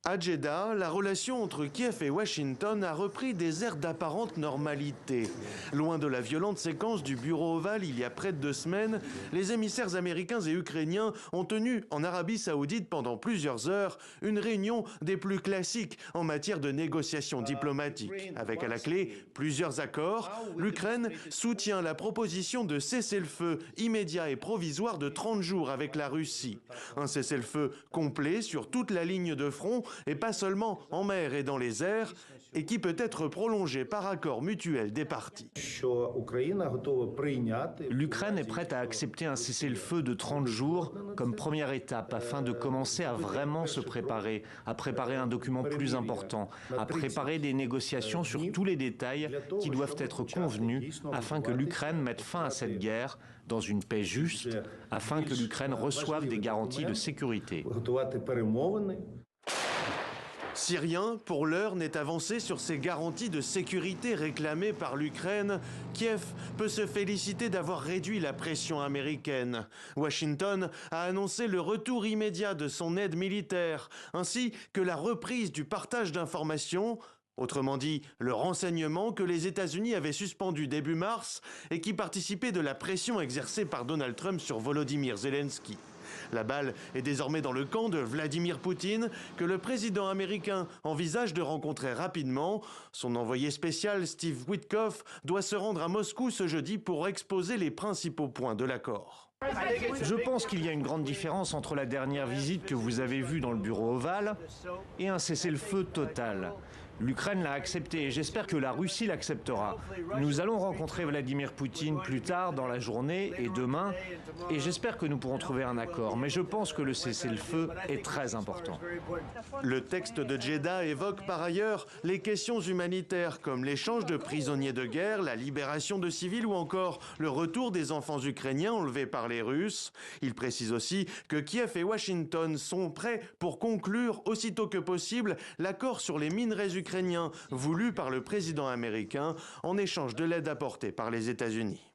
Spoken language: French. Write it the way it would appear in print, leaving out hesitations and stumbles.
À Jeddah, la relation entre Kiev et Washington a repris des airs d'apparente normalité. Loin de la violente séquence du bureau ovale il y a près de 2 semaines, les émissaires américains et ukrainiens ont tenu en Arabie Saoudite pendant plusieurs heures une réunion des plus classiques en matière de négociations diplomatiques. Avec à la clé plusieurs accords, l'Ukraine soutient la proposition de cessez-le-feu immédiat et provisoire de 30 jours avec la Russie. Un cessez-le-feu complet sur toute la ligne de front et pas seulement en mer et dans les airs, et qui peut être prolongé par accord mutuel des parties. L'Ukraine est prête à accepter un cessez-le-feu de 30 jours comme première étape afin de commencer à vraiment se préparer, à préparer un document plus important, à préparer des négociations sur tous les détails qui doivent être convenus afin que l'Ukraine mette fin à cette guerre dans une paix juste, afin que l'Ukraine reçoive des garanties de sécurité. Si rien, pour l'heure, n'est avancé sur ces garanties de sécurité réclamées par l'Ukraine, Kiev peut se féliciter d'avoir réduit la pression américaine. Washington a annoncé le retour immédiat de son aide militaire, ainsi que la reprise du partage d'informations, autrement dit, le renseignement que les États-Unis avaient suspendu début mars et qui participait de la pression exercée par Donald Trump sur Volodymyr Zelensky. La balle est désormais dans le camp de Vladimir Poutine, que le président américain envisage de rencontrer rapidement. Son envoyé spécial, Steve Witkoff, doit se rendre à Moscou ce jeudi pour exposer les principaux points de l'accord. Je pense qu'il y a une grande différence entre la dernière visite que vous avez vue dans le bureau ovale et un cessez-le-feu total. L'Ukraine l'a accepté et j'espère que la Russie l'acceptera. Nous allons rencontrer Vladimir Poutine plus tard dans la journée et demain, et j'espère que nous pourrons trouver un accord. Mais je pense que le cessez-le-feu est très important. Le texte de Jeddah évoque par ailleurs les questions humanitaires comme l'échange de prisonniers de guerre, la libération de civils ou encore le retour des enfants ukrainiens enlevés par les Russes. Il précise aussi que Kiev et Washington sont prêts pour conclure aussitôt que possible l'accord sur les minerais ukrainiens voulu par le président américain en échange de l'aide apportée par les États-Unis.